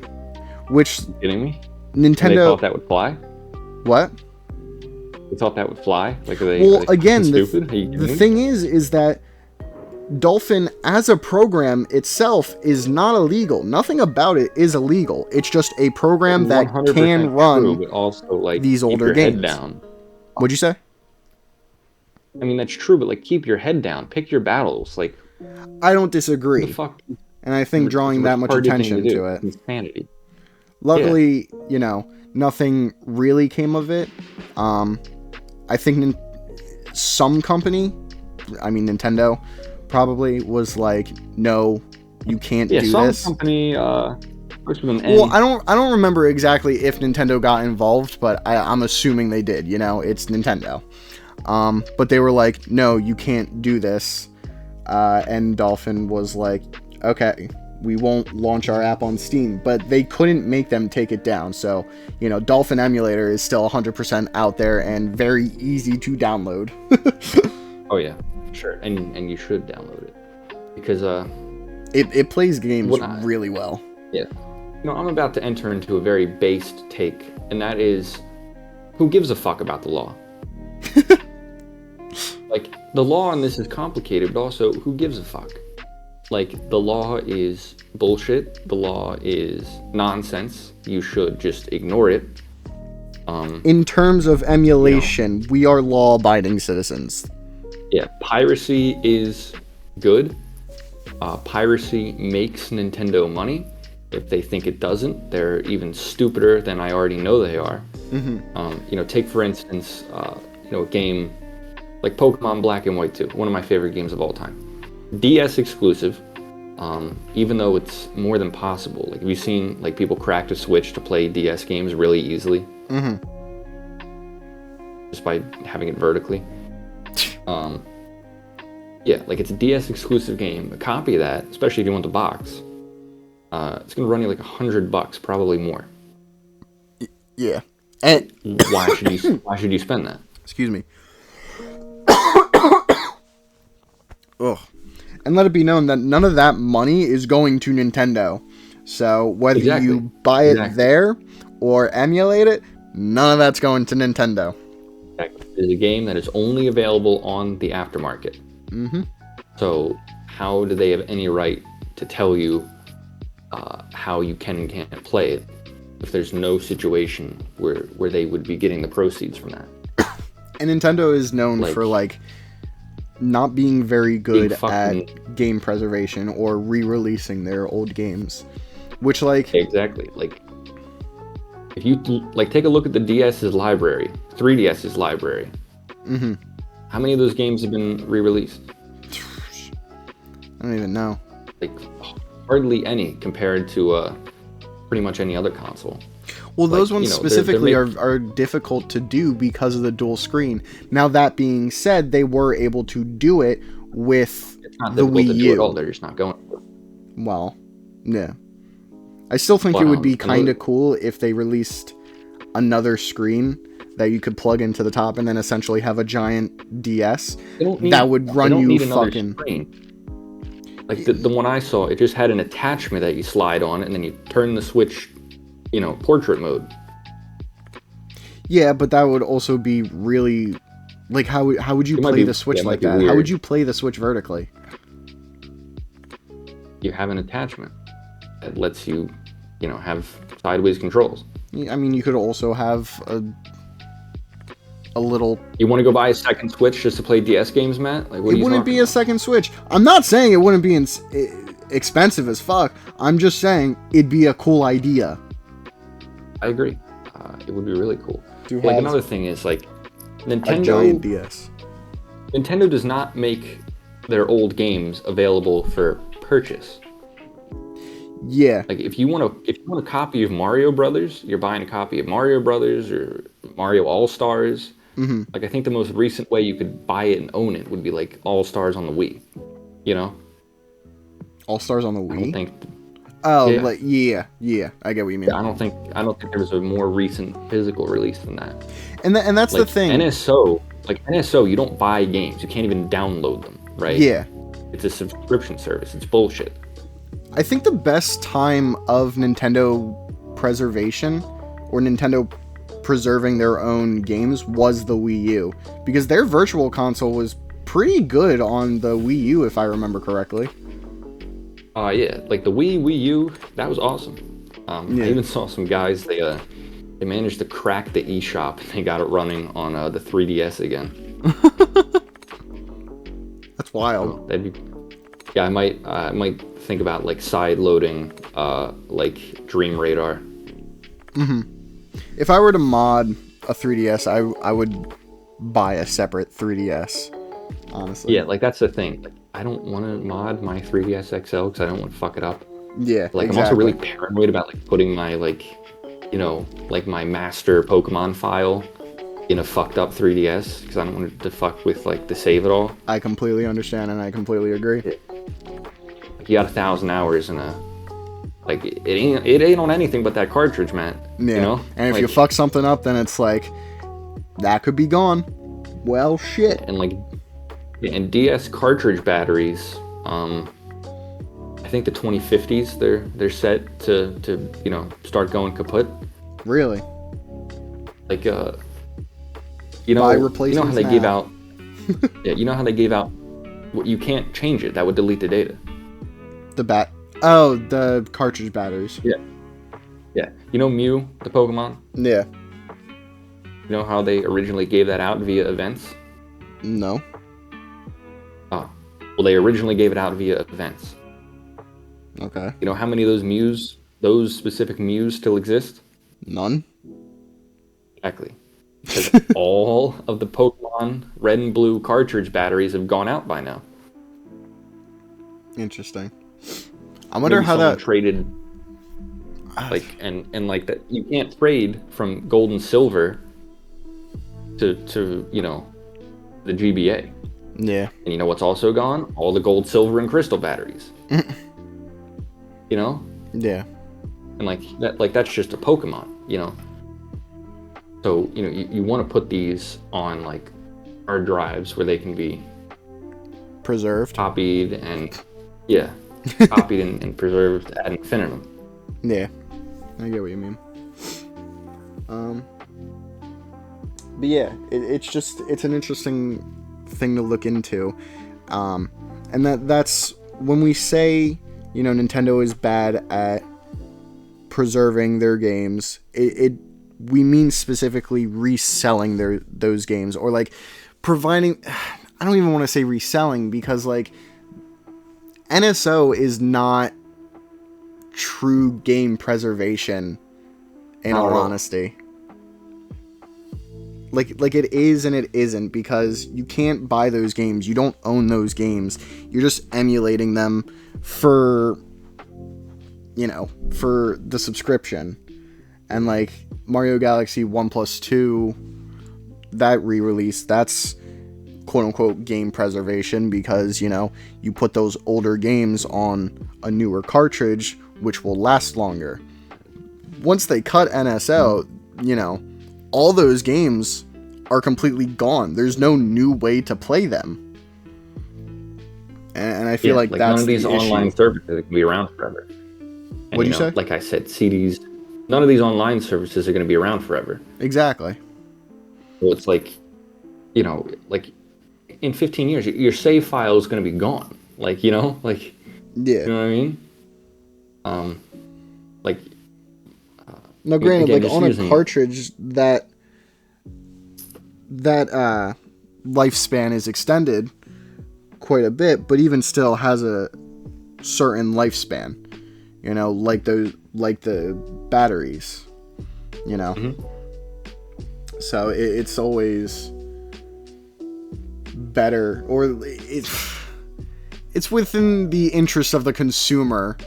which Are you kidding me? Nintendo. And they thought that would fly. What? They thought that would fly. Like, are they? Well, are they again, stupid? the thing is that Dolphin as a program itself is not illegal. Nothing about it is illegal. It's just a program that can run true, but also like these older keep your games. Head down. What'd you say? I mean, that's true, but like keep your head down. Pick your battles. Like, I don't disagree. the fuck? And I think drawing that much attention to it. Insanity. Luckily, you know, nothing really came of it. I think some company, I mean Nintendo, probably was like, no, you can't do some this. Company, well, I don't remember exactly if Nintendo got involved, but I'm assuming they did. You know, it's Nintendo. But they were like, no, you can't do this. And Dolphin was like, okay, we won't launch our app on Steam, but they couldn't make them take it down. So, you know, Dolphin Emulator is still 100% out there and very easy to download. Oh yeah, sure, and you should download it because it plays games really well. Yeah, you know, I'm about to enter into a very based take, and that is, who gives a fuck about the law? Like, the law on this is complicated, but also, who gives a fuck? Like, the law is bullshit. The law is nonsense. You should just ignore it. In terms of emulation, we are law-abiding citizens. Yeah, piracy is good. Piracy makes Nintendo money. If they think it doesn't, they're even stupider than I already know they are. Mm-hmm. You know, take for instance, you know, a game like Pokemon Black and White 2, one of my favorite games of all time. DS exclusive, even though it's more than possible. Like, have you seen like people crack a Switch to play DS games really easily? Mm-hmm. Just by having it vertically. Yeah, like, it's a DS exclusive game. A copy of that, especially if you want the box, it's gonna run you like $100, probably more. Yeah. And why should you spend that? Excuse me. Ugh. And let it be known that none of that money is going to Nintendo. So whether you buy it there or emulate it, none of that's going to Nintendo. Exactly. It's a game that is only available on the aftermarket. Mm-hmm. So how do they have any right to tell you how you can and can't play it if there's no situation where they would be getting the proceeds from that? And Nintendo is known for like not being very good at game preservation or re-releasing their old games, which like exactly, like, if you like take a look at the DS's library, 3DS's library, mm-hmm. How many of those games have been re-released? I don't even know. Like, hardly any compared to pretty much any other console. Well, those ones specifically are difficult to do because of the dual screen. Now, that being said, they were able to do it with the Wii U. They're just not going. Well, yeah. I still think it would be kind of cool if they released another screen that you could plug into the top and then essentially have a giant DS that would run you fucking... Screen. Like, the one I saw, it just had an attachment that you slide on, and then you turn the Switch, you know, portrait mode. Yeah, but that would also be really... Like, how would you play the Switch like that? How would you play the Switch vertically? You have an attachment that lets you, you know, have sideways controls. I mean, you could also have a little. You want to go buy a second Switch just to play DS games, Matt? Like, what are It you wouldn't talking be a about? second Switch. I'm not saying it wouldn't be expensive as fuck. I'm just saying it'd be a cool idea. I agree. It would be really cool. To Like, have another thing is, like, a giant DS. Nintendo does not make their old games available for purchase. Yeah. Like, if you want a copy of Mario Brothers, you're buying a copy of Mario Brothers or Mario All Stars. Mm-hmm. Like, I think the most recent way you could buy it and own it would be like All Stars on the Wii. You know? All Stars on the I Wii. don't think. Oh, Yeah. like yeah, I get what you mean. I don't think there was a more recent physical release than that. And that's Like, the thing. NSO, you don't buy games. You can't even download them, right? Yeah. It's a subscription service. It's bullshit. I think the best time of Nintendo preservation or Nintendo preserving their own games was the Wii U, because their virtual console was pretty good on the Wii U, if I remember correctly. Yeah, like the Wii U, that was awesome. Yeah. I even saw some guys, they managed to crack the eShop and they got it running on the 3DS again. That's wild. So that'd be, yeah, I might think about like side loading like Dream Radar. Mm-hmm. If I were to mod a 3DS, I would buy a separate 3DS, honestly. Yeah, like that's the thing. Like, I don't want to mod my 3DS XL because I don't want to fuck it up. Yeah, Like, exactly. I'm also really paranoid about like putting my like my master Pokemon file in a fucked up 3DS because I don't want it to fuck with like the save it all. I completely understand and I completely agree. Like, you got 1,000 hours in a like it ain't on anything but that cartridge, man. Yeah. You know? And if like, you fuck something up, then it's like that could be gone. Well, shit. and like and DS cartridge batteries, I think the 2050s they're set to start going kaput. Really? Like Buy you know how replacements they now. gave out yeah, you know how they gave out you can't change it, that would delete the data. The cartridge batteries. Yeah, you know Mew, the Pokemon? Yeah. You know how they originally gave that out via events? No. Oh, well, they originally gave it out via events. Okay. You know how many of those specific Mews still exist? None. Exactly. Because all of the Pokemon Red and Blue cartridge batteries have gone out by now. Interesting. I wonder Maybe how someone that traded like and like that. You can't trade from gold and silver to the GBA. Yeah. And you know what's also gone? All the gold, silver, and crystal batteries. You know? Yeah. And that's just a Pokemon, you know? So, you want to put these on like hard drives where they can be Preserved. copied and copied and preserved ad infinitum. Yeah. I get what you mean. But yeah, it's an interesting thing to look into. And that's when we say, Nintendo is bad at preserving their games, we mean specifically reselling those games, or like providing. I don't even want to say reselling, because like NSO is not true game preservation, in all honesty. Like it is and it isn't, because you can't buy those games. You don't own those games. You're just emulating them for the subscription. And like Mario Galaxy 1+2, that re-release, that's quote-unquote game preservation, because you put those older games on a newer cartridge, which will last longer. Once they cut NSO, all those games are completely gone. There's no new way to play them, and I feel like that's none of these the online issue. services can be around forever. And, What'd you say? Like I said, CDs. None of these online services are going to be around forever. Exactly. So it's like, like in 15 years, your save file is going to be gone. Like, Yeah. you know what I mean? Like, Now, granted, Again, like just on a using cartridge, that lifespan is extended quite a bit, but even still has a certain lifespan. You know, like the batteries. You know, so it's always better, or it's within the interest of the consumer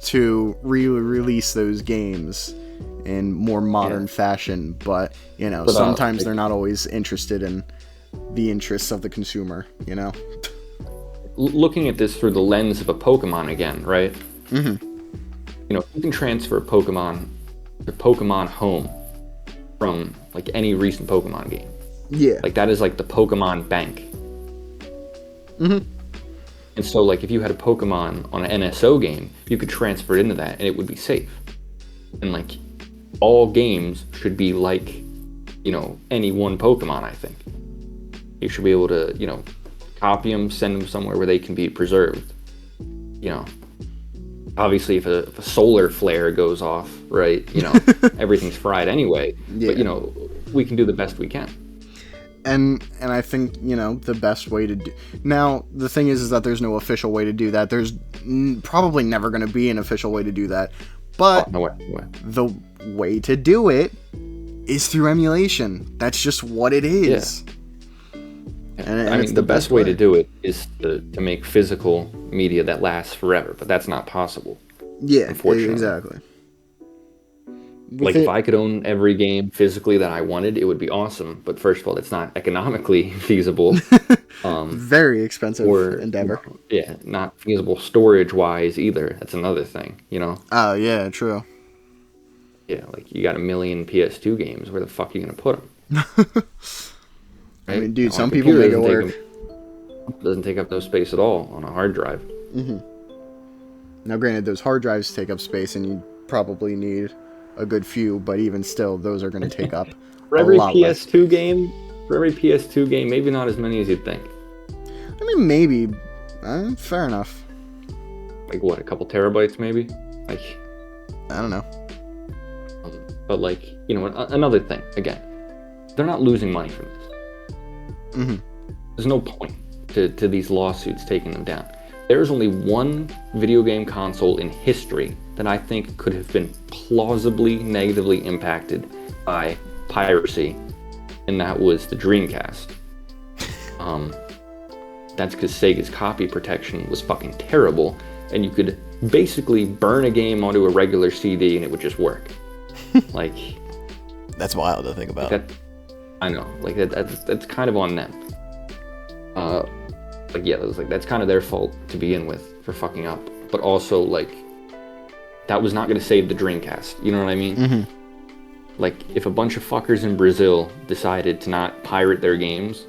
to release those games in more modern fashion, but you know, sometimes they're not always interested in the interests of the consumer, you know. Looking at this through the lens of a Pokemon again, right? You know, you can transfer Pokemon to Pokemon Home from like any recent Pokemon game. Yeah. Like that is like the Pokemon bank. And so like if you had a Pokemon on an NSO game, you could transfer it into that and it would be safe. And like all games should be like, you know, any one Pokemon, I think. You should be able to, you know, copy them, send them somewhere where they can be preserved. You know, obviously if a solar flare goes off, right, you know, everything's fried anyway. Yeah. But, you know, we can do the best we can. And I think, you know, the best way to do... Now, the thing is that there's no official way to do that. There's probably never going to be an official way to do that. But no way. The way to do it is through emulation. That's just what it is. Yeah. And I mean, the best way to do it is to make physical media that lasts forever, but that's not possible. Yeah, exactly. Like, if I could own every game physically that I wanted, it would be awesome. But first of all, it's not economically feasible. Very expensive endeavor. Yeah, not feasible storage-wise either. That's another thing, you know? Oh, yeah, true. Yeah, like, you got 1 million PS2 games. Where the fuck are you going to put them? Right? I mean, dude, some people make it work. Doesn't take up no space at all on a hard drive. Now, granted, those hard drives take up space, and you probably need a good few, but even still, those are going to take up for every PS2 game. For every PS2 game, maybe not as many as you'd think. I mean, maybe. Fair enough. Like what, a couple terabytes, maybe? Like, I don't know. But like, you know, another thing. Again, they're not losing money from this. There's no point to these lawsuits taking them down. There's only one video game console in history that I think could have been plausibly negatively impacted by piracy, and that was the Dreamcast. That's because Sega's copy protection was fucking terrible, and you could basically burn a game onto a regular CD and it would just work. Like, that's wild to think about. Like that, I know, like that's kind of on them. Like yeah, that's kind of their fault to begin with for fucking up. But also like, that was not going to save the Dreamcast. You know what I mean? Like if a bunch of fuckers in Brazil decided to not pirate their games,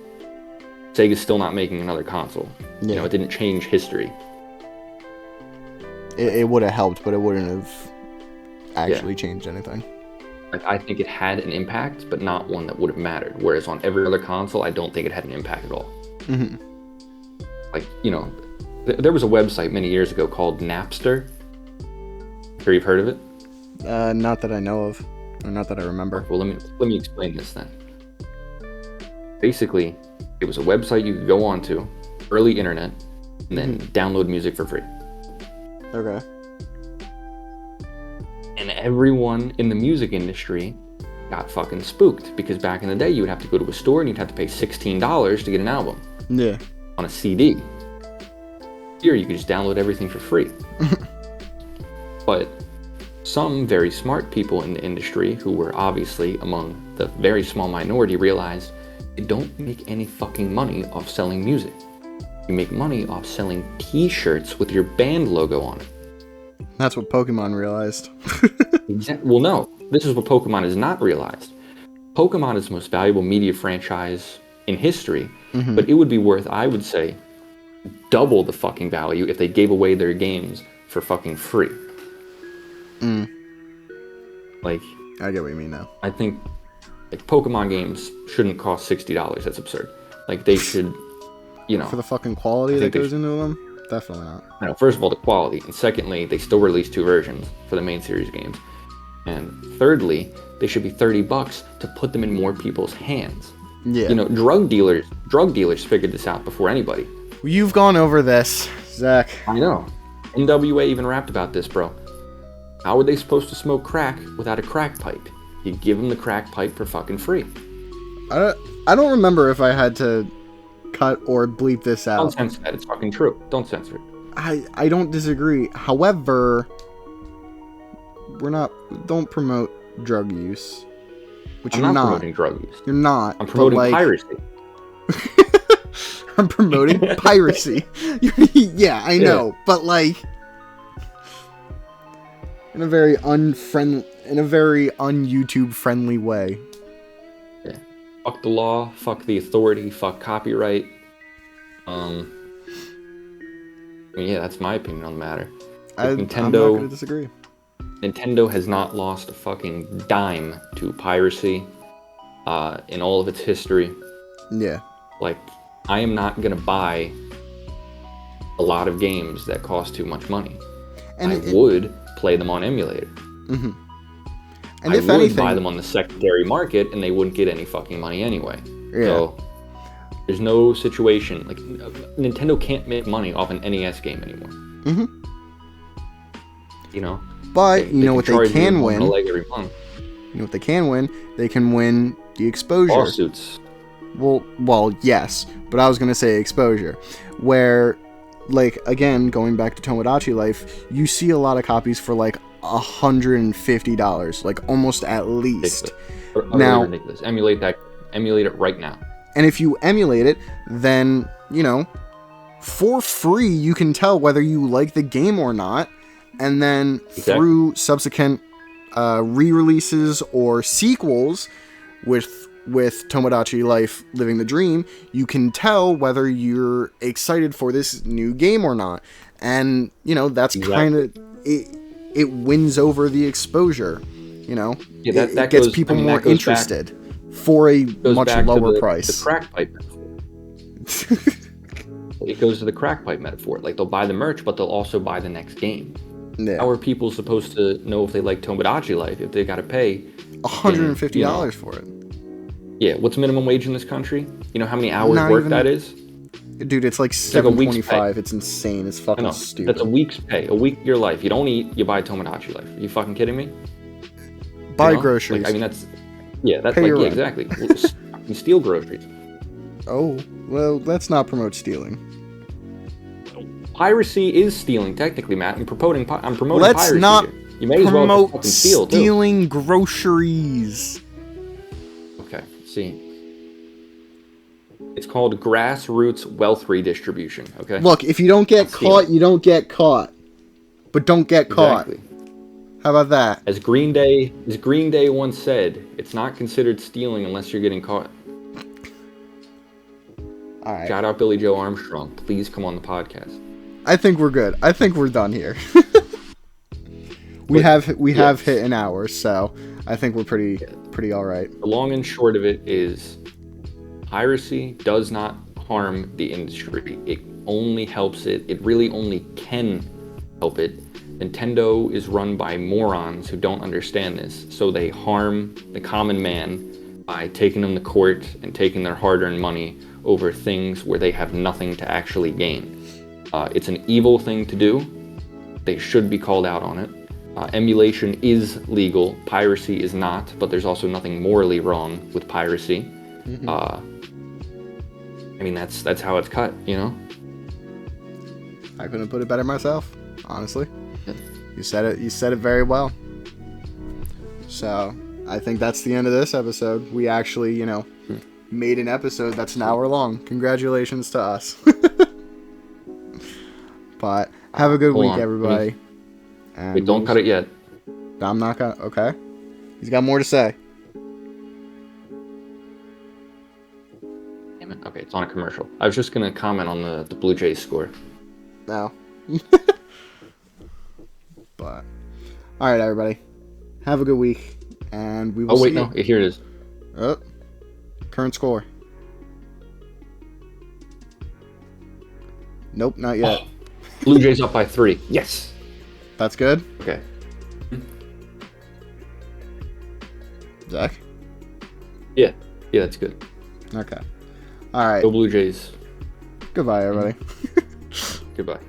Sega's still not making another console. Yeah. You know, it didn't change history. It would have helped, but it wouldn't have actually changed anything. Like, I think it had an impact, but not one that would have mattered. Whereas on every other console, I don't think it had an impact at all. Like, you know, there was a website many years ago called Napster. Sure you've heard of it? Not that I know of, or not that I remember. Well, let me explain this then. Basically, it was a website you could go onto, early internet, and then download music for free. Okay. And everyone in the music industry got fucking spooked, because back in the day you would have to go to a store and you'd have to pay $16 to get an album. Yeah. On a CD. Here you could just download everything for free. But some very smart people in the industry, who were obviously among the very small minority, realized you don't make any fucking money off selling music. You make money off selling t-shirts with your band logo on it. That's what Pokemon realized. Well, no. This is what Pokemon has not realized. Pokemon is the most valuable media franchise in history, but it would be worth, I would say, double the fucking value if they gave away their games for fucking free. Like, I get what you mean now. I think like Pokemon games shouldn't cost $60. That's absurd. Like, they should, you know, for the fucking quality that goes into them. Definitely not. You know, first of all, the quality, and secondly, they still release 2 versions for the main series games. And thirdly, they should be $30 to put them in more people's hands. Yeah. You know, drug dealers figured this out before anybody. You've gone over this, Zach. I know. NWA even rapped about this, bro. How are they supposed to smoke crack without a crack pipe? You give them the crack pipe for fucking free. I don't remember if I had to cut or bleep this out. Don't censor that. It's fucking true. Don't censor it. I don't disagree. However, don't promote drug use. Which I'm you're not promoting drug use. You're not. I'm promoting piracy. I'm promoting piracy. Yeah, I know. But like in a very un-YouTube friendly way. Yeah. Fuck the law, fuck the authority, fuck copyright. I mean, yeah, that's my opinion on the matter. I'm not going to disagree. Nintendo has not lost a fucking dime to piracy in all of its history. Yeah. Like, I am not going to buy a lot of games that cost too much money. And I would play them on emulator. Mm-hmm. And I if would anything, buy them on the secondary market, and they wouldn't get any fucking money anyway. Yeah. So there's no situation like Nintendo can't make money off an NES game anymore. Mm-hmm. You know. But you know what they can win? A leg every month. You know what they can win? They can win the exposure. Lawsuits. Well, yes, but I was gonna say exposure, where, like, again, going back to Tomodachi Life, you see a lot of copies for like $150, like almost at least. Now, ridiculous. Emulate it right now. And if you emulate it, then for free you can tell whether you like the game or not, and then through subsequent re-releases or sequels with Tomodachi Life Living the Dream, you can tell whether you're excited for this new game or not. And, that's kind of... It wins over the exposure, Yeah, it gets people more interested for a much lower price. The crack pipe metaphor. It goes to the crack pipe metaphor. Like, they'll buy the merch, but they'll also buy the next game. Yeah. How are people supposed to know if they like Tomodachi Life if they got to pay $150 for it? Yeah, what's minimum wage in this country? You know how many hours work that is? Dude, it's like $7.25. It's insane. It's fucking stupid. That's a week's pay. A week of your life. You don't eat, you buy Tomodachi Life. Are you fucking kidding me? Buy groceries. Like, I mean, that's exactly. You steal groceries. Oh, well, let's not promote stealing. Piracy is stealing, technically, Matt. I'm promoting piracy. Let's not here. You may as well fucking steal, stealing groceries. Okay, see. It's called grassroots wealth redistribution, okay? Look, if you don't get caught, you don't get caught. But don't get caught. Exactly. How about that? As Green Day once said, it's not considered stealing unless you're getting caught. All right. Shout out Billy Joe Armstrong. Please come on the podcast. I think we're good. I think we're done here. we have hit an hour, so I think we're pretty all right. The long and short of it is piracy does not harm the industry. It only helps it. It really only can help it. Nintendo is run by morons who don't understand this, so they harm the common man by taking them to court and taking their hard-earned money over things where they have nothing to actually gain. It's an evil thing to do. They should be called out on it. Emulation is legal. Piracy is not, but there's also nothing morally wrong with piracy. Mm-hmm. I mean, that's how it's cut, I couldn't put it better myself, honestly. You said it very well. So, I think that's the end of this episode. We actually, made an episode that's an hour long. Congratulations to us. But have a good week, everybody. Wait, don't cut it yet. I'm not gonna. Okay. He's got more to say. Damn it. Okay, it's on a commercial. I was just gonna comment on the Blue Jays score. No. But all right, everybody. Have a good week, and we will. Oh wait, see no. Here it is. Oh, current score. Nope, not yet. Oh, Blue Jays up by 3. Yes. That's good. Okay. Zach? Yeah, that's good. Okay. All right. Go Blue Jays. Goodbye, everybody. Goodbye.